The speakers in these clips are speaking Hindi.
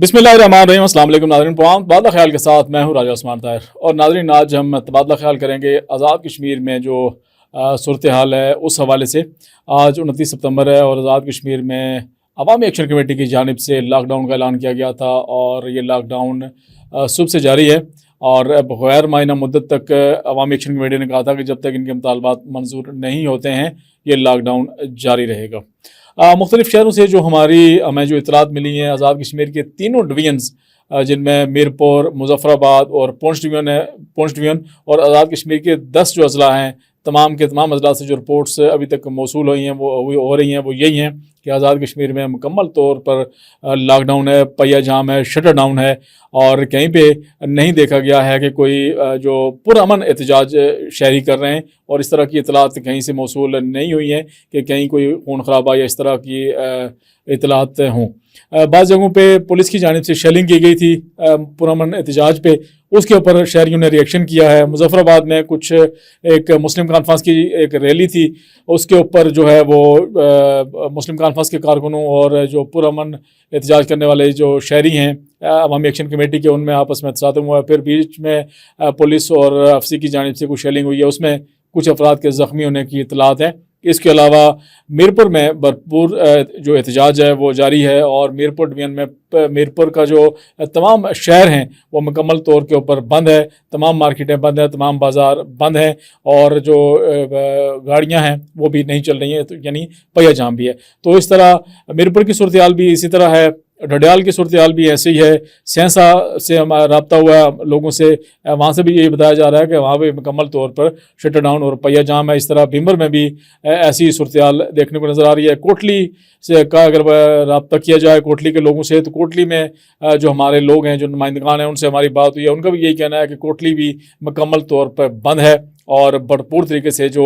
बिस्मिल्लाहिर्रहमानिर्रहीम। अस्सलाम वालेकुम नाज़रीन। तबादला ख्याल के साथ मैं हूँ राजा उस्मान ताहिर। और नाज़रीन, आज हम तबादला ख्याल करेंगे आज़ाद कश्मीर में जो सूरत हाल है उस हवाले से। आज 29 सितंबर है और आज़ाद कश्मीर में अवामी एक्शन कमेटी की जानिब से लॉकडाउन का ऐलान किया गया था और ये लॉकडाउन सुबह से जारी है। और बग़ैर मुअय्यना मुद्दत तक अवामी एक्शन कमेटी ने कहा था कि जब तक इनके मुतालबात मंजूर नहीं होते हैं ये लॉकडाउन जारी रहेगा। मुख्तलिफ़ शहरों से जो हमें जो इतलात मिली हैं, आज़ाद कश्मीर के तीनों डिवीज़न्स जिनमें मीरपुर, मुजफ्फराबाद और पूंछ डिवीज़न और आज़ाद कश्मीर के 10 जो अज़ला हैं, तमाम के तमाम अज़ला से जो रिपोर्ट्स अभी तक मौसूल हुई हैं वो हो रही हैं वो यही हैं कि आज़ाद कश्मीर में मुकम्मल तौर पर लॉकडाउन है, पहिया जाम है, शटर डाउन है। और कहीं पे नहीं देखा गया है कि कोई जो पुरअमन एहतजाज शहरी कर रहे हैं, और इस तरह की इतलात कहीं से मौसूल नहीं हुई हैं कि कहीं कोई खून खराबा या इस तरह की इतलात हों। बाज़ जगहों पे पुलिस की जानिब से शेलिंग की गई थी पुरअमन एहतजाज पे, उसके ऊपर शहरियों ने रिएक्शन किया है। मुजफ्फराबाद में कुछ एक मुस्लिम कॉन्फ्रेंस की एक रैली थी, उसके ऊपर जो है वो मुस्लिम कॉन्फ्रेंस के कारकुनों और जो पुरअमन एहतजाज करने वाले जो शहरी हैं अवामी एक्शन कमेटी के, उनमें आपस में तसादुम हुआ। फिर बीच में पुलिस और अफसी की जानिब से कुछ शेलिंग हुई है, उसमें कुछ अफराद के ज़ख्मी होने की इतलात है। इसके अलावा मीरपुर में भरपूर जो एहतजाज है वो जारी है और मीरपुर डिवीज़न में मीरपुर का जो तमाम शहर हैं वो मुकम्मल तौर के ऊपर बंद है, तमाम मार्केटें बंद हैं, तमाम बाज़ार बंद हैं और जो गाड़ियां हैं वो भी नहीं चल रही हैं, तो यानी पहिया जाम भी है। तो इस तरह मीरपुर की सूरत हाल भी इसी तरह है, ढडियाल की सूरत हाल भी ऐसे ही है। सेंसा से हमारा रब्ता हुआ है लोगों से, वहाँ से भी यही बताया जा रहा है कि वहाँ भी मुकम्मल तौर पर शटर डाउन और पहिया जाम है। इस तरह भीमर में भी ऐसी सूरत हाल देखने को नज़र आ रही है। कोटली से का अगर रब्ता किया जाए कोटली के लोगों से, तो कोटली में जो हमारे लोग हैं, जो नुमाइंदगान हैं, उनसे हमारी बात हुई है, उनका भी यही कहना है कि कोटली भी मुकम्मल तौर पर बंद है और भरपूर तरीके से जो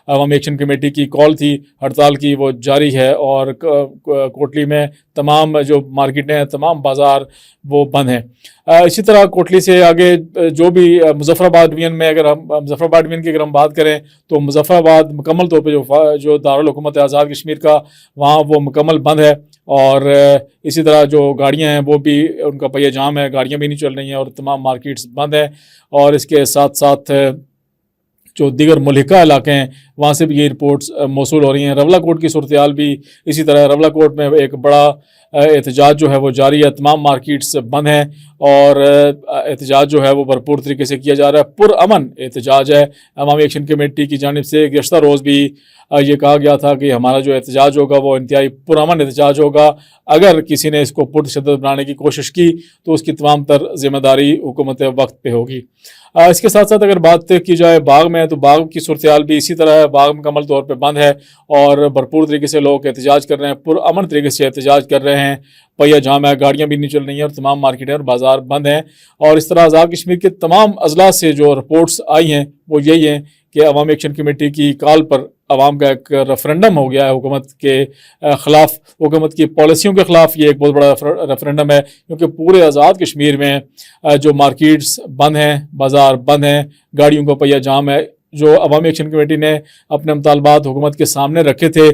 अवामी एक्शन कमेटी की कॉल थी हड़ताल की वो जारी है। और कोटली में तमाम जो मार्केटें हैं, तमाम बाज़ार वो बंद हैं। इसी तरह कोटली से आगे जो भी मुजफ्फराबाद डिवीज़न में, अगर हम मुजफ्फराबाद डिवीज़न की अगर हम बात करें तो मुजफ्फराबाद मुकम्मल तौर पर जो दारुल हुकूमत है आज़ाद कश्मीर का, वहाँ वो मुकम्मल बंद है। और इसी तरह जो गाड़ियाँ हैं वो भी, उनका पहिया जाम है, गाड़ियाँ भी नहीं चल रही हैं और तमाम मार्केट्स बंद हैं। और इसके साथ साथ जो दीगर मुल्हिका इलाके हैं वहाँ से भी ये रिपोर्ट्स मौसूल हो रही हैं। रवला कोट की सूरत हाल भी इसी तरह, रवला कोट में एक बड़ा एहतजाज जो है वो जारी है, तमाम मार्केट्स बंद हैं और एहतजाज जो है वो भरपूर तरीके से किया जा रहा है, पुरअमन एहतजाज है। अवामी एक्शन कमेटी की जानिब से गुज़श्ता रोज़ भी ये कहा गया था कि हमारा जो एहतजाज होगा वो इंतहाई पुरअमन एहतजाज होगा। अगर किसी ने इसको पुरतशद्दुद बनाने की कोशिश की तो उसकी तमाम तर ज़िम्मेदारी हुकूमत वक्त पे होगी। इसके साथ साथ अगर बात की जाए बाग में, तो बाग की सूरत हाल भी इसी तरह है। बाग मुकम्मल तौर पर बंद है और भरपूर तरीके से लोग एहतजाज कर रहे हैं, पुरअमन तरीके से एहतजाज कर रहे हैं। पहिया जाम है, गाड़ियाँ भी नहीं चल रही हैं और तमाम मार्केटें और बाज़ार बंद हैं। और इस तरह आज़ाद कश्मीर के तमाम अज़ला से जो रिपोर्ट्स आई हैं वो यही हैं कि अवामी एक्शन कमेटी की कॉल पर अवाम का एक रेफरेंडम हो गया है हुकूमत के ख़िलाफ़, हुकूमत की पॉलिसियों के ख़िलाफ़। ये एक बहुत बड़ा रेफरेंडम है क्योंकि पूरे आज़ाद कश्मीर में जो मार्केट्स बंद हैं, बाज़ार बंद हैं, गाड़ियों का पहिया जाम है। जो अवामी एक्शन कमेटी ने अपने मुतालबात हुकूमत के सामने रखे थे,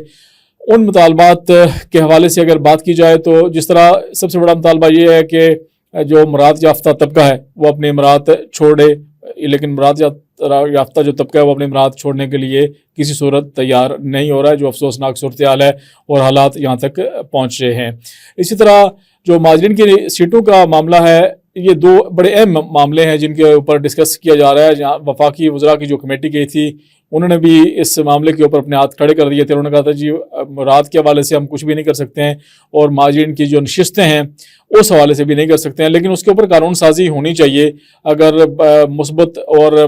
उन मुतालबात के हवाले से अगर बात की जाए तो जिस तरह सबसे बड़ा मुतालबा ये है कि जो मुराद याफ्ता तबका है वो अपनी मुराद छोड़े, लेकिन मुराद याफ्ता जो तबका है वो अपनी मुराद छोड़ने के लिए किसी सूरत तैयार नहीं हो रहा है, जो अफसोसनाक सूरत हाल है और हालात यहाँ तक पहुँच रहे हैं। इसी तरह जो माजरीन की सीटों का मामला है, ये दो बड़े अहम मामले हैं जिनके ऊपर डिस्कस किया जा रहा है। जहाँ वफाकी वज़रा की जो कमेटी गई थी उन्होंने भी इस मामले के ऊपर अपने हाथ खड़े कर दिए थे। उन्होंने कहा था जी मुराद के हवाले से हम कुछ भी नहीं कर सकते हैं और माजरीन की जो नशिस्तें हैं उस हवाले से भी नहीं कर सकते हैं, लेकिन उसके ऊपर कानून साजी होनी चाहिए। अगर मुस्बत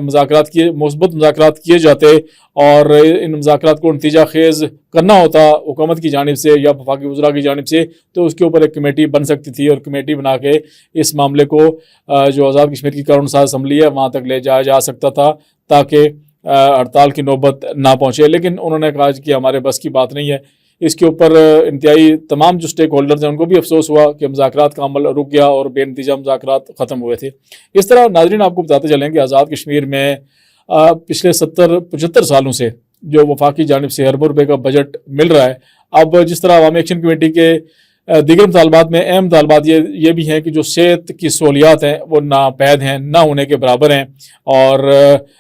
मुज़ाकरात किए जाते और इन मुज़ाकरात को नतीजा खेज़ करना होता हुकूमत की जानिब से या वफाकी वज़रा की जानिब से, तो उसके ऊपर एक कमेटी बन सकती थी और कमेटी बना के इस मामले को जो आज़ाद कश्मीर की कानून साज असम्बली है वहाँ तक ले जाया जा सकता था ताकि हड़ताल की नौबत ना पहुँचे। लेकिन उन्होंने कहा कि हमारे बस की बात नहीं है। इसके ऊपर इंतहाई तमाम जो स्टेक होल्डर्स हैं उनको भी अफसोस हुआ कि मुज़ाकरात का अमल रुक गया और बेनतीजा मुज़ाकरात ख़त्म हुए थे। इस तरह नाज़रीन आपको बताते चलें कि आज़ाद कश्मीर में पिछले 70-75 सालों से जो वफाकी जानिब से अरबों रुपये का बजट मिल रहा है, अब जिस तरह अवामी एक्शन कमेटी के दीगर मुतालबात में अहम मुतालबात ये भी हैं कि जो सेहत की सहूलियात हैं वो नापैद हैं, ना होने के बराबर हैं। और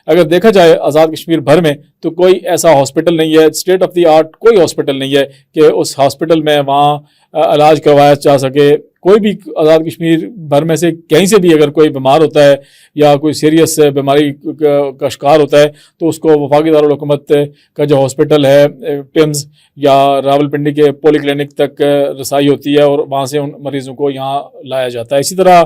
अगर देखा जाए आज़ाद कश्मीर भर में तो कोई ऐसा हॉस्पिटल नहीं है, स्टेट ऑफ द आर्ट कोई हॉस्पिटल नहीं है कि उस हॉस्पिटल में वहाँ इलाज करवाया जा सके। कोई भी आज़ाद कश्मीर भर में से कहीं से भी अगर कोई बीमार होता है या कोई सीरियस बीमारी का शिकार होता है तो उसको वफाकी दारुल हुकूमत का जो हॉस्पिटल है टिम्स या रावलपिंडी के पोली क्लिनिक तक रसाई होती है और वहाँ से उन मरीज़ों को यहाँ लाया जाता है। इसी तरह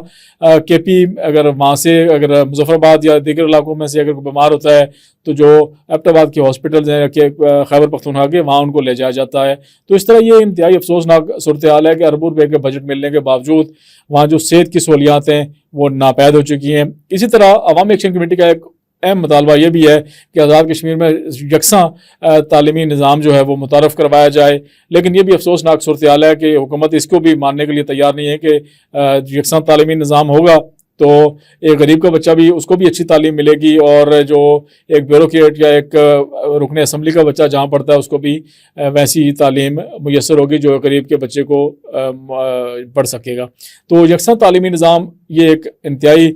केपी अगर वहाँ से अगर मुजफ्फराबाद या दीगर इलाकों में से अगर कोई बीमार होता है तो जो एबटाबाद के हॉस्पिटल्स हैं कि खैबर पख्तूनख्वा के, वहाँ उनको ले जाया जाता है। तो इस तरह ये इंतहाई अफसोसनाक सूरत हाल है कि अरबों रुपये के बजट मिलने के बावजूद वहाँ जो सेहत की सहूलियात हैं वो नापैद हो चुकी हैं। इसी तरह अवामी एक्शन कमेटी का एक अहम मुतालबा ये भी है कि आज़ाद कश्मीर में यकसा तालीमी निज़ाम जो है वो मुतारफ़ करवाया जाए, लेकिन ये भी अफसोसनाक सूरत हाल है कि हुकूमत इसको भी मानने के लिए तैयार नहीं है कि यकसा तालीमी निज़ाम होगा तो एक गरीब का बच्चा भी, उसको भी अच्छी तालीम मिलेगी और जो एक ब्यूरोक्रेट या एक रुकन असम्बली का बच्चा जहाँ पढ़ता है उसको भी वैसी ही तालीम मुयसर होगी जो गरीब के बच्चे को पढ़ सकेगा। तो यकसा तालीमी निज़ाम ये एक इंतहाई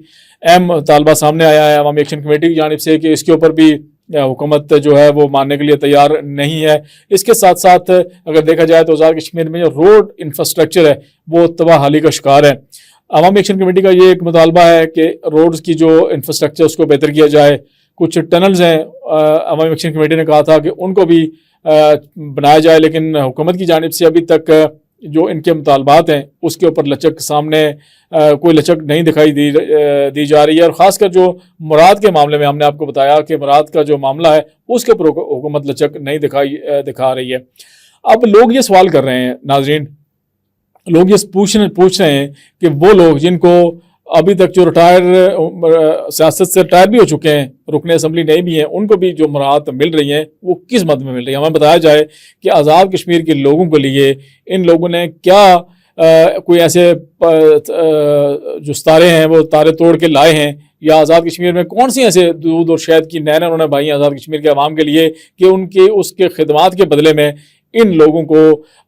अहम तालबा सामने आया है अवामी एक्शन कमेटी की जानिब से कि इसके ऊपर भी हुकूमत जो है वो मानने के लिए तैयार नहीं है। इसके साथ साथ अगर देखा जाए तो आज़ाद कश्मीर में जो रोड इंफ्रास्ट्रक्चर है वो तबाहाली का शिकार है। अवामी एक्शन कमेटी का ये एक मुतालबा है कि रोड्स की जो इंफ्रास्ट्रक्चर उसको बेहतर किया जाए। कुछ टनल्स हैं, अवामी एक्शन कमेटी ने कहा था कि उनको भी बनाया जाए, लेकिन हुकूमत की जानिब से अभी तक जो इनके मुतालबात हैं उसके ऊपर लचक सामने कोई लचक नहीं दिखाई दी जा रही है। और ख़ासकर जो मुराद के मामले में हमने आपको बताया कि मुराद का जो मामला है उसके ऊपर हुकूमत लचक नहीं दिखा रही है। अब लोग ये सवाल कर रहे हैं, नाजरीन, लोग ये पूछ रहे हैं कि वो लोग जिनको अभी तक जो सियासत से रिटायर भी हो चुके हैं, रुकन असम्बली नहीं भी हैं, उनको भी जो मुराद मिल रही हैं वो किस मद में मिल रही है। हमें बताया जाए कि आज़ाद कश्मीर के लोगों के लिए इन लोगों ने क्या कोई ऐसे जो सितारे हैं वो तारे तोड़ के लाए हैं, या आज़ाद कश्मीर में कौन सी ऐसे दूध और शहद की नहरें उन्होंने भाई आज़ाद कश्मीर के अवाम के लिए कि उनके उसके खिदमात के बदले में इन लोगों को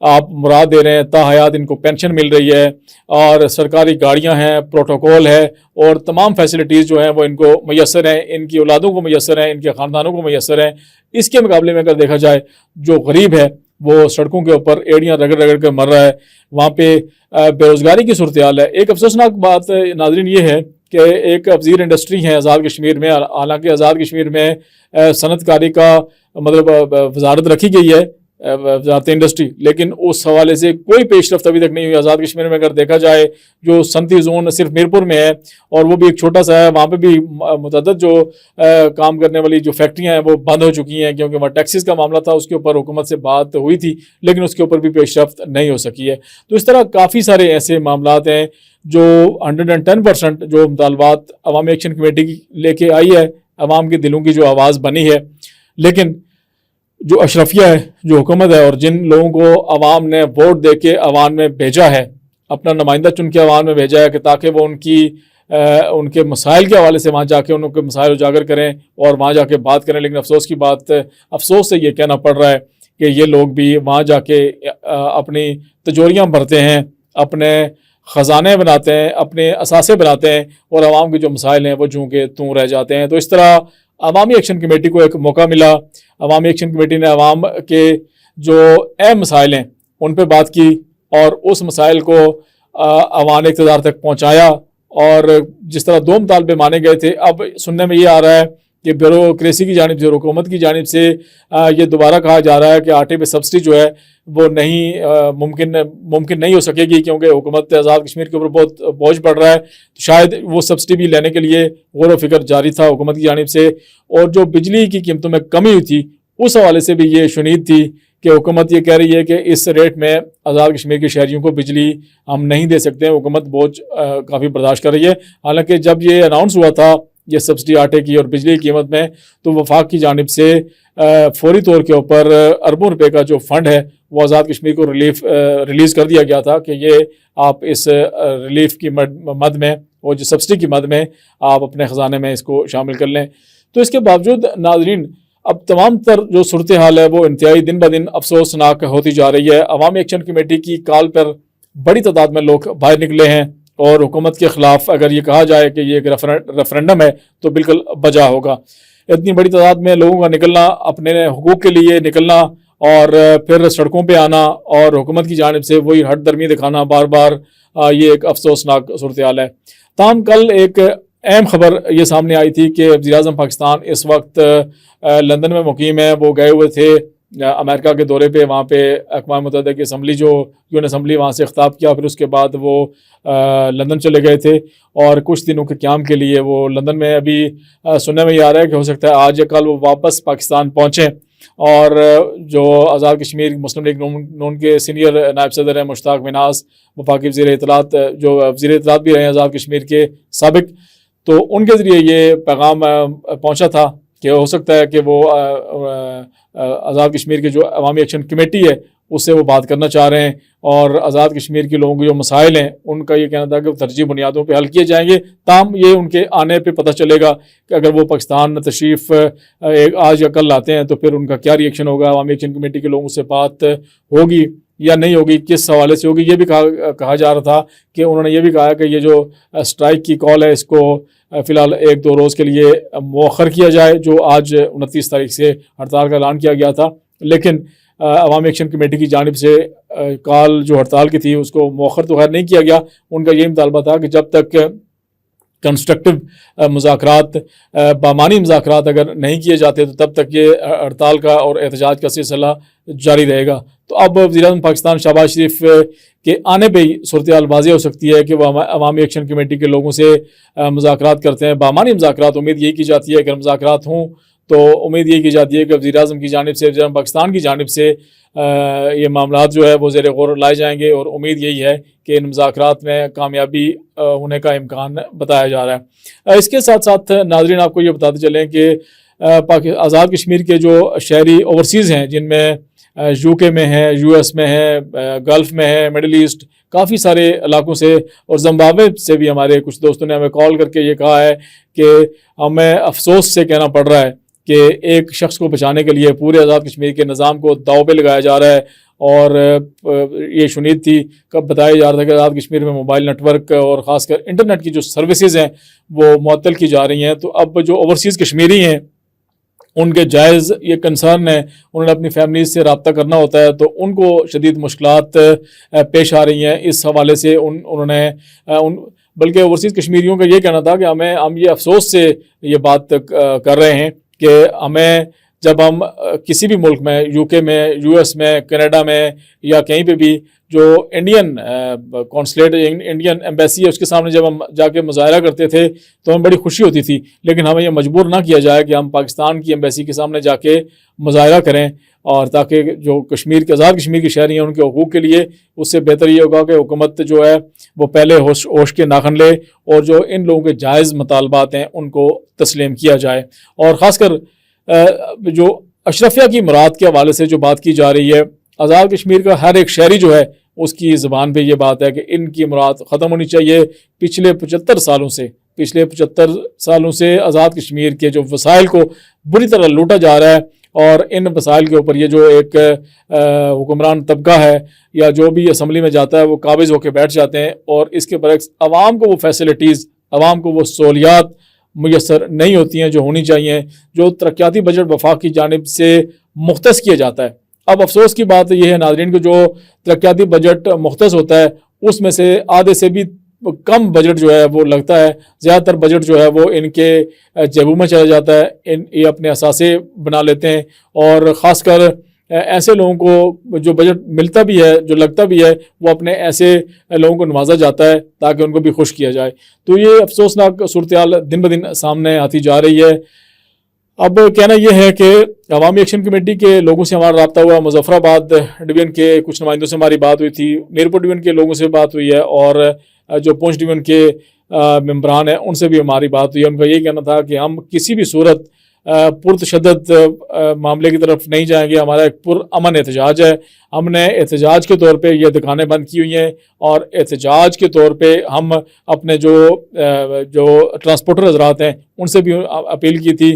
आप मुराद दे रहे हैं। ताहयात इनको पेंशन मिल रही है और सरकारी गाड़ियां हैं, प्रोटोकॉल है और तमाम फैसिलिटीज़ जो हैं वो इनको मैसर हैं, इनकी औलादों को मैसर हैं, इनके ख़ानदानों को मैसर हैं। इसके मुकाबले में अगर देखा जाए जो गरीब है वो सड़कों के ऊपर एड़ियाँ रगड़ रगड़ कर मर रहा है, वहाँ पे बेरोज़गारी की सूरत हाल है। एक अफसोसनाक बात नाज़रीन ये है कि एक अबजीर इंडस्ट्री है आज़ाद कश्मीर में, हालांकि आज़ाद कश्मीर में सनतकारी का मतलब वजारत रखी गई है, वजारत इंडस्ट्री, लेकिन उस हवाले से कोई पेशरफ्त अभी तक नहीं हुई। आज़ाद कश्मीर में अगर देखा जाए जो सनती जोन सिर्फ मीरपुर में है और वो भी एक छोटा सा है, वहाँ पे भी मुतअद्दिद जो काम करने वाली जो फैक्ट्रियाँ हैं वो बंद हो चुकी हैं, क्योंकि वहाँ टैक्सेस का मामला था, उसके ऊपर हुकूमत से बात हुई थी लेकिन उसके ऊपर भी पेशरफ्त नहीं हो सकी है। तो इस तरह काफ़ी सारे ऐसे मामलात हैं जो 110% जो मुतालबात अवामी एक्शन कमेटी लेके आई है, अवाम के दिलों की जो आवाज़ बनी है, लेकिन जो अशरफिया है, जो हुकूमत है और जिन लोगों को अवाम ने वोट दे के अवाम में भेजा है, अपना नुमाइंदा चुन के अवाम में भेजा है कि ताकि वो उनके मसाइल के हवाले से वहाँ जाके उनके मसाइल उजागर करें और वहाँ जाके बात करें। लेकिन अफसोस से ये कहना पड़ रहा है कि ये लोग भी वहाँ जाके अपनी तिजोरियाँ भरते हैं, अपने ख़जाने बनाते हैं, अपने असासे बनाते हैं और आवाम के जो मसाइल हैं वो जूँ के तूँ रह जाते हैं। तो इस तरह अवामी एक्शन कमेटी को एक मौका मिला। अवामी एक्शन कमेटी ने अवाम के जो अहम मसाइल हैं उन पर बात की और उस मसाइल को अवाम इक़्तिदार तक पहुँचाया। और जिस तरह दो मुतालबे माने गए थे, अब सुनने में ये आ रहा है कि ब्यूरोक्रेसी की जानिब से, हुकूमत की जानिब से ये दोबारा कहा जा रहा है कि आटे पे सब्सिडी जो है वो मुमकिन नहीं हो सकेगी, क्योंकि हुकूमत आज़ाद कश्मीर के ऊपर बहुत बोझ पड़ रहा है। तो शायद वो सब्सिडी भी लेने के लिए गौर व फिक्र जारी था हुकूमत की जानिब से। और जो बिजली की कीमतों में कमी हुई थी उस हवाले से भी ये शुनीद थी कि हुकूमत ये कह रही है कि इस रेट में आज़ाद कश्मीर के शहरियों को बिजली हम नहीं दे सकते हैं। हुकूमत बोझ काफ़ी बर्दाश्त कर रही है। हालांकि जब ये अनाउंस हुआ था ये सब्सिडी आटे की और बिजली की कीमत में, तो वफाक की जानिब से फौरी तौर के ऊपर अरबों रुपए का जो फ़ंड है वो आज़ाद कश्मीर को रिलीज़ कर दिया गया था कि ये आप इस रिलीफ की मद में और जो सब्सिडी की मद में आप अपने ख़जाने में इसको शामिल कर लें। तो इसके बावजूद नाजरीन अब तमाम तर जो सूरत हाल है वो इंतहाई दिन ब दिन अफसोसनाक होती जा रही है। अवामी एक्शन कमेटी की कॉल पर बड़ी तादाद में लोग बाहर निकले हैं और हुकूमत के ख़िलाफ़ अगर ये कहा जाए कि ये एक रेफरेंडम है तो बिल्कुल बजा होगा। इतनी बड़ी तादाद में लोगों का निकलना, अपने हुकूक के लिए निकलना और फिर सड़कों पे आना और हुकूमत की जानिब से वही हट दर्मी दिखाना बार बार, ये एक अफसोसनाक सूरत हाल है। ताहम कल एक अहम खबर ये सामने आई थी कि वज़ीर-ए-आज़म पाकिस्तान इस वक्त लंदन में मुकीम है। वो गए हुए थे अमेरिका के दौरे पे, वहाँ पे अक़वाम मुत्तहिदा की असम्बली जो यूएन असम्बली वहाँ से ख़िताब किया, फिर उसके बाद वो लंदन चले गए थे और कुछ दिनों के क़याम के लिए वो लंदन में अभी सुनने में ये आ रहा है कि हो सकता है आज या कल वो वापस पाकिस्तान पहुँचें। और जो आज़ाद कश्मीर मुस्लिम लीग नून के सीनियर नायब सदर हैं मुश्ताक मिन्हास, वफाकी वज़ीर इत्तलात, जो वज़ीर इत्तलात भी रहे हैं आज़ाद कश्मीर के साबिक, तो उनके ज़रिए ये पैगाम पहुँचा था कि हो सकता है कि वो आज़ाद कश्मीर की जो अवामी एक्शन कमेटी है उससे वो बात करना चाह रहे हैं और आज़ाद कश्मीर के लोगों के जो मसाइल हैं उनका ये कहना था कि तरजीह बुनियादों पे हल किए जाएंगे। ताहम ये उनके आने पे पता चलेगा कि अगर वो पाकिस्तान तशरीफ़ आज या कल लाते हैं तो फिर उनका क्या रिएक्शन होगा, अवामी एक्शन कमेटी के लोगों से बात होगी या नहीं होगी, किस हवाले से होगी। ये भी कहा जा रहा था कि उन्होंने ये भी कहा कि ये जो स्ट्राइक की कॉल है इसको फ़िलहाल 1-2 रोज़ के लिए मौखर किया जाए, जो आज 29 तारीख से हड़ताल का ऐलान किया गया था। लेकिन अवामी एक्शन कमेटी की जानिब से कॉल जो हड़ताल की थी उसको मौखर तो खैर नहीं किया गया। उनका ये मुतालबा था कि जब तक कंस्ट्रक्टिव मुज़ाकरात, बामानी मुज़ाकरात अगर नहीं किए जाते तो तब तक ये हड़ताल का और एहतजाज का सिलसिला जारी रहेगा। तो अब वज़ीर-ए-आज़म पाकिस्तान शहबाज शरीफ के आने पे ही सूरत हाल वाज़ेह हो सकती है कि वह अवामी एक्शन कमेटी के लोगों से मुज़ाकरात करते हैं। बामानी मुज़ाकरात, उम्मीद यही की जाती है कि अगर मुज़ाकरात हों तो उम्मीद यही की जाती है कि वज़ीर-ए-आज़म की जानिब से, वज़ीर-ए-आज़म पाकिस्तान की जानिब से ये मामलात जो है वो ज़ेर गौर लाए जाएंगे और उम्मीद यही है कि इन मुज़ाकरात में कामयाबी होने का इम्कान बताया जा रहा है। इसके साथ साथ नाज़रीन आपको ये बताते चलें कि आज़ाद कश्मीर के जो शहरी ओवरसीज़ हैं, जिनमें यूके में है, यूएस में है, गल्फ़ में है, मिडल ईस्ट, काफ़ी सारे इलाकों से और ज़िम्बाब्वे से भी हमारे कुछ दोस्तों ने हमें कॉल करके ये कहा है कि हमें अफसोस से कहना पड़ रहा है कि एक शख्स को बचाने के लिए पूरे आज़ाद कश्मीर के निज़ाम को दाव पे लगाया जा रहा है। और ये शुनीद थी कब बताया जा रहा था कि आज़ाद कश्मीर में मोबाइल नेटवर्क और ख़ासकर इंटरनेट की जो सर्विसेज हैं वो मुअत्तल की जा रही हैं। तो अब जो ओवरसीज़ कश्मीरी हैं उनके जायज़ ये कंसर्न है, उन्होंने अपनी फैमिलीज से रब्ता करना होता है तो उनको शदीद मुश्किलात पेश आ रही हैं। इस हवाले से उन्होंने बल्कि ओवरसीज़ कश्मीरियों का ये कहना था कि हम ये अफसोस से ये बात कर रहे हैं कि हमें जब हम किसी भी मुल्क में, यूके में, यूएस में, कनाडा में या कहीं पे भी जो इंडियन कॉन्सुलेट, इंडियन एम्बेसी है उसके सामने जब हम जाके मुजाहरा करते थे तो हमें बड़ी खुशी होती थी। लेकिन हमें यह मजबूर ना किया जाए कि हम पाकिस्तान की एम्बेसी के सामने जाके मुजाहरा करें, और ताकि जो कश्मीर के आज़ाद कश्मीर के शहरी हैं उनके हकूक़ के लिए उससे बेहतर ये होगा कि हुकूमत जो है वो पहले होश के नाखन ले और जो इन लोगों के जायज़ मुतालबात हैं उनको तस्लीम किया जाए। और ख़ासकर जो अशरफिया की मुराद के हवाले से जो बात की जा रही है, आज़ाद कश्मीर का हर एक शहरी जो है उसकी ज़बान पे ये बात है कि इनकी मुराद ख़त्म होनी चाहिए। पिछले 75 सालों से आज़ाद कश्मीर के जो वसाइल को बुरी तरह लूटा जा रहा है और इन वसाइल के ऊपर ये जो एक हुक्मरान तबका है या जो भी असम्बली में जाता है वो काबिज़ होकर बैठ जाते हैं और इसके बरक्स आवाम को वो फैसिलिटीज़, आवाम को वो सहूलियात मुयसर नहीं होती हैं जो होनी चाहिए, जो तरक्याती बजट वफाक की जानिब से मुख्तस किया जाता है। अब अफसोस की बात यह है नाज़रीन कि जो तरक्याती बजट मुख्तस होता है उसमें से आधे से भी कम बजट जो है वो लगता है, ज़्यादातर बजट जो है वो इनके जेबों में चला जाता है। ये अपने असासे बना लेते हैं और ख़ासकर ऐसे लोगों को जो बजट मिलता भी है, जो लगता भी है, वो अपने ऐसे लोगों को नवाजा जाता है ताकि उनको भी खुश किया जाए। तो ये अफसोसनाक सूरत हाल दिन ब दिन सामने आती जा रही है। अब कहना यह है कि अवामी एक्शन कमेटी के लोगों से हमारा रब्ता हुआ, मुजफ्फराबाद डिवीज़न के कुछ नुमाइंदों से हमारी बात हुई थी, मीरपुर डिवीज़न के लोगों से बात हुई है और जो पुंछ डिवीज़न के मेंबरान हैं उनसे भी हमारी बात हुई है। उनका यही कहना था कि हम किसी भी सूरत पुरतशद्दद मामले की तरफ नहीं जाएंगे। हमारा एक पुरअमन एहतजाज है, हमने एहतजाज के तौर पे ये दुकानें बंद की हुई हैं और एहतजाज के तौर पे हम अपने जो ट्रांसपोर्टर हज़रात हैं उनसे भी अपील की थी।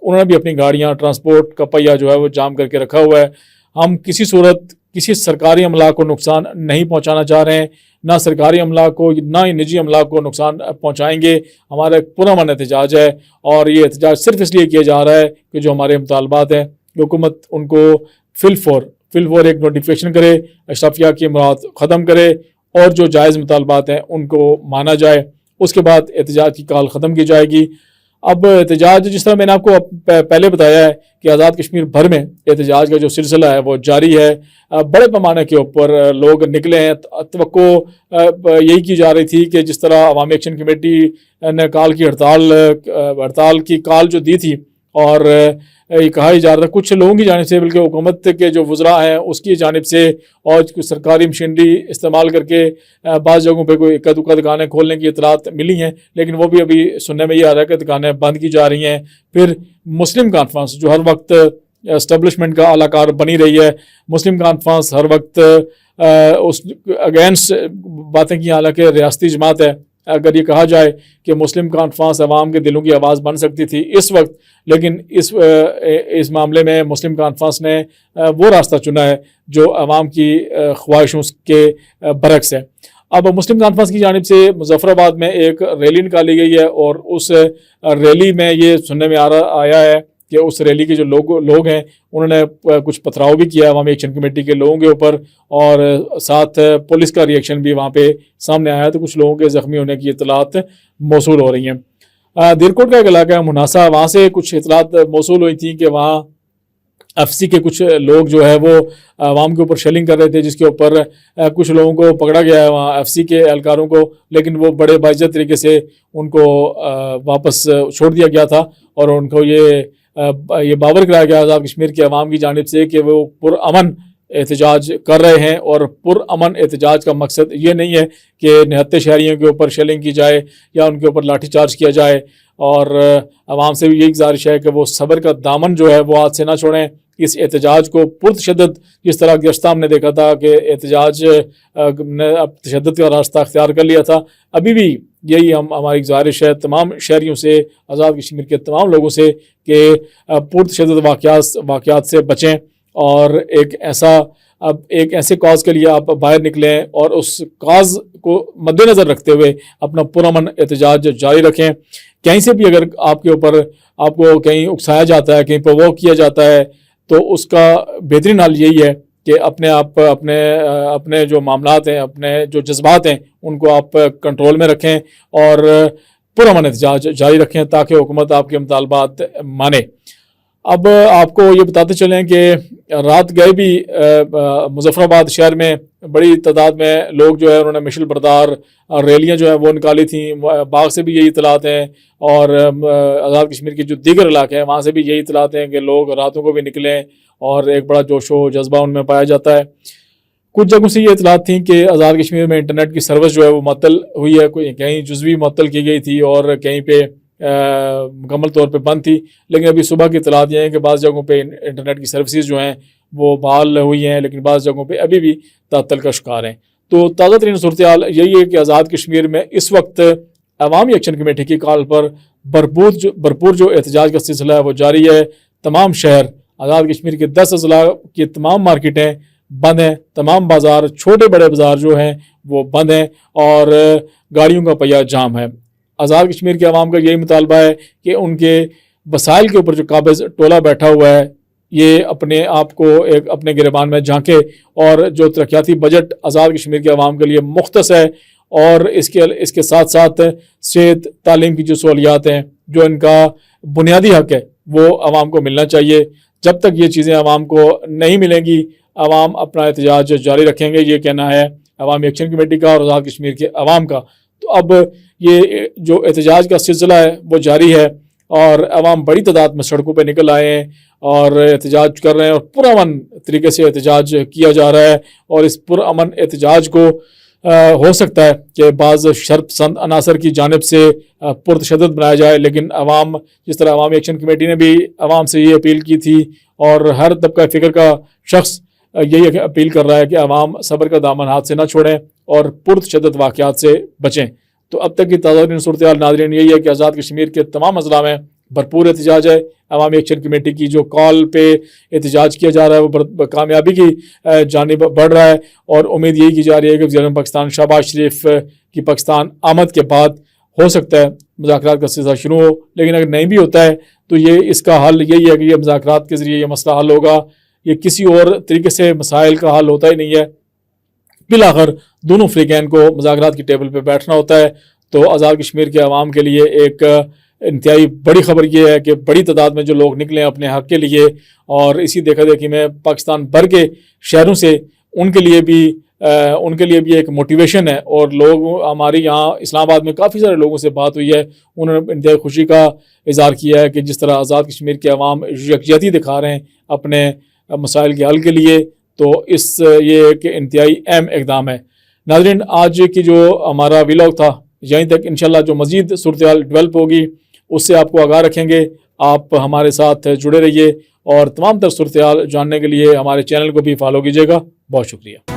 उन्होंने भी अपनी गाड़ियाँ, ट्रांसपोर्ट का पहिया जो है वो जाम करके रखा हुआ है। हम किसी सूरत किसी सरकारी अमला को नुकसान नहीं पहुंचाना चाह रहे हैं, ना सरकारी अमला को ना ही निजी अमला को नुकसान पहुंचाएंगे। हमारा एक पुरअमन एहतजाज है और ये एहतजाज सिर्फ इसलिए किया जा रहा है कि जो हमारे मुतालबात हैं हुकूमत उनको फिल फॉर एक नोटिफिकेशन करे, अशरफिया की मुराद ख़त्म करे और जो जायज़ मुतालबात हैं उनको माना जाए। उसके बाद एहतजाज की कॉल ख़त्म की जाएगी। अब एहतजाज जिस तरह मैंने आपको पहले बताया है कि आज़ाद कश्मीर भर में एहतजाज का जो सिलसिला है वो जारी है। बड़े पैमाने के ऊपर लोग निकले हैं। तवक्को यही की जा रही थी कि जिस तरह अवामी एक्शन कमेटी ने काल की हड़ताल की काल जो दी थी और ये कहा जा रहा था कुछ लोगों की जानिब से, बल्कि हुकूमत के जो वज़रा हैं उसकी जानिब से और कुछ सरकारी मशीनरी इस्तेमाल करके बाज़ जगहों पे कोई इक्का दुक्का दुकानें खोलने की इतलात मिली हैं, लेकिन वो भी अभी सुनने में ये आ रहा है कि दुकानें बंद की जा रही हैं। फिर मुस्लिम कॉन्फ्रेंस जो हर वक्त एस्टेब्लिशमेंट का अलाकार बनी रही है, मुस्लिम कॉन्फ्रेंस हर वक्त उस अगेंस्ट बातें की, हालांकि रियासती जमात है। अगर ये कहा जाए कि मुस्लिम कॉन्फ्रेंस अवाम के दिलों की आवाज़ बन सकती थी इस वक्त, लेकिन इस मामले में मुस्लिम कॉन्फ्रेंस ने वो रास्ता चुना है जो अवाम की ख्वाहिशों के बरक्स है। अब मुस्लिम कॉन्फ्रेंस की जानिब से मुजफ्फराबाद में एक रैली निकाली गई है और उस रैली में ये सुनने में आया है कि उस रैली के जो लोग हैं उन्होंने कुछ पथराव भी किया अवामी एक्शन कमेटी के लोगों के ऊपर और साथ पुलिस का रिएक्शन भी वहाँ पे सामने आया, तो कुछ लोगों के ज़ख्मी होने की इतलात मौसूल हो रही हैं। दिरकोट का एक इलाका है मुनासा, वहाँ से कुछ इतलात मौसूल हुई थी कि वहाँ एफसी के कुछ लोग जो है वो आवाम के ऊपर शेलिंग कर रहे थे, जिसके ऊपर कुछ लोगों को पकड़ा गया है वहाँ एफसी के एहलकारों को, लेकिन वो बड़े बाइज्जत तरीके से उनको वापस छोड़ दिया गया था और उनको ये बावर कराया गया आज़ाद कश्मीर के अवाम की जानिब से कि वो पुरअमन एहतजाज कर रहे हैं। और पुरअमन एहतजाज का मकसद ये नहीं है कि निहत्ते शहरियों के ऊपर शेलिंग की जाए या उनके ऊपर लाठीचार्ज किया जाए। और अवाम से भी यही गुजारिश है कि वो सब्र का दामन जो है वो हाथ से ना छोड़ें। इस एहतजाज को पुरतशद्दद, जिस तरह गुज़श्ता हमने देखा था कि एहतजाज ने अब तशद्दुद का रास्ता अख्तियार कर लिया था, अभी भी यही हमारी गुजारिश है तमाम शहरियों से, आज़ाद कश्मीर के तमाम लोगों से कि पुरतशद्दुद वाक़यात से बचें और एक ऐसे कॉज के लिए आप बाहर निकलें और उस कॉज को मद्देनज़र रखते हुए अपना पुरअमन एहतजाज जारी रखें। कहीं से भी अगर आपको कहीं उकसाया जाता है, कहीं प्रोवोक किया जाता है, तो उसका बेहतरीन हल यही है कि अपने जो मामलात हैं, अपने जो जज्बात हैं, उनको आप कंट्रोल में रखें और पुरअमन एहतजाज जारी रखें ताकि हुकूमत आपके मुतालबात माने। अब आपको ये बताते चलें कि रात गए भी मुजफ्फराबाद शहर में बड़ी तादाद में लोग जो है उन्होंने मिशल बरदार रैलियाँ जो है वो निकाली थी। बाग से भी यही इतलात हैं और आज़ाद कश्मीर के जो दीगर इलाके हैं वहाँ से भी यही इतलात हैं कि लोग रातों को भी निकलें और एक बड़ा जोशो जज्बा उनमें पाया जाता है। कुछ जगहों से ये इतलात थी कि आज़ाद कश्मीर में इंटरनेट की सर्विस जो है वो मअतल हुई है, कहीं जुज़वी मअतल की गई थी और कहीं पे मुकम्मल तौर पे बंद थी। लेकिन अभी सुबह की इतलात ये हैं कि बाज़ जगहों पे इंटरनेट की सर्विसेज जो हैं वो बहाल हुई हैं, लेकिन बाज़ जगहों पे अभी भी तातल का शिकार हैं। तो ताज़ा तरीन सूरत हाल यही है कि आज़ाद कश्मीर में इस वक्त अवामी एक्शन कमेटी की कॉल पर भरपूर जो एहतजाज का सिलसिला है वो जारी है। तमाम शहर, आज़ाद कश्मीर के 10 अजला की तमाम मार्केटें बंद हैं, तमाम बाज़ार, छोटे बड़े बाज़ार जो हैं वो बंद हैं और गाड़ियों का पहिया जाम है। आज़ाद कश्मीर के अवाम का यही मुतालबा है कि उनके वसाइल के ऊपर जो काबिज़ टोला बैठा हुआ है ये अपने आप को एक अपने गिरबान में झांके और जो तरक्याती बजट आज़ाद कश्मीर के अवाम के लिए मुख्तस है और इसके साथ साथ सेहत तालीम की जो सहूलियात हैं, जो इनका बुनियादी हक है, वो अवाम को मिलना चाहिए। जब तक ये चीज़ें अवाम को नहीं मिलेंगी अवाम अपना एहतजाज जारी रखेंगे। ये कहना है अवामी एक्शन कमेटी का और आज़ाद कश्मीर के अवाम का। तो अब ये जो एहतजाज का सिलसिला है वो जारी है और अवाम बड़ी तादाद में सड़कों पर निकल आए हैं और एहतजाज कर रहे हैं और पुरअमन तरीके से एहतजाज किया जा रहा है। और इस पुरअमन एहतजाज को हो सकता है कि बाज़ शर्पसंद अनासर की जानिब से पुरतशद्दुद बनाया जाए, लेकिन अवाम, जिस तरह अवामी एक्शन कमेटी ने भी अवाम से ये अपील की थी और हर तबका फ़िक्र का शख्स यही अपील कर रहा है कि अवाम सब्र का दामन हाथ से ना छोड़ें और पुरतशद्दुद वाक़यात से बचें। तो अब तक की ताज़ा सूरत हाल नाज़रीन यही है कि आज़ाद कश्मीर के तमाम अज़ला में भरपूर एहतजाज है। अवामी एक्शन कमेटी की जो कॉल पे एहतजाज किया जा रहा है वो कामयाबी की जानिब बढ़ रहा है, और उम्मीद यही की जा रही है कि वज़ीर-ए-आज़म पाकिस्तान शहबाज शरीफ की पाकिस्तान आमद के बाद हो सकता है मुज़ाकरात का सिलसिला शुरू हो। लेकिन अगर नहीं भी होता है तो ये इसका हल यही है कि ये मुज़ाकरात के ज़रिए ये मसला हल होगा, ये किसी और तरीके से मसाइल का हल होता ही नहीं है। बिलाखिर दोनों फ़रीक़ैन को मुज़ाकरात की टेबल पर बैठना होता है। तो आज़ाद कश्मीर के अवाम के लिए एक इंतहाई बड़ी खबर ये है कि बड़ी तादाद में जो लोग निकले हैं अपने हक़ के लिए, और इसी देखा देखी में पाकिस्तान भर के शहरों से उनके लिए भी एक मोटिवेशन है। और लोग हमारे यहाँ इस्लामाबाद में काफ़ी सारे लोगों से बात हुई है, उन्होंने इंतहाई खुशी का इज़हार किया है कि जिस तरह आज़ाद कश्मीर के अवाम यकजहती दिखा रहे हैं अपने मसाइल के हल के लिए, तो ये एक इंतहाई अहम इक़दाम है। नाज़रीन, आज की जो हमारा व्लॉग था यहीं तक। इंशाल्लाह जो मज़ीद सूरत-ए-हाल डेवलप होगी उससे आपको आगाह रखेंगे। आप हमारे साथ जुड़े रहिए और तमाम तर सूरत-ए-हाल जानने के लिए हमारे चैनल को भी फॉलो कीजिएगा। बहुत शुक्रिया।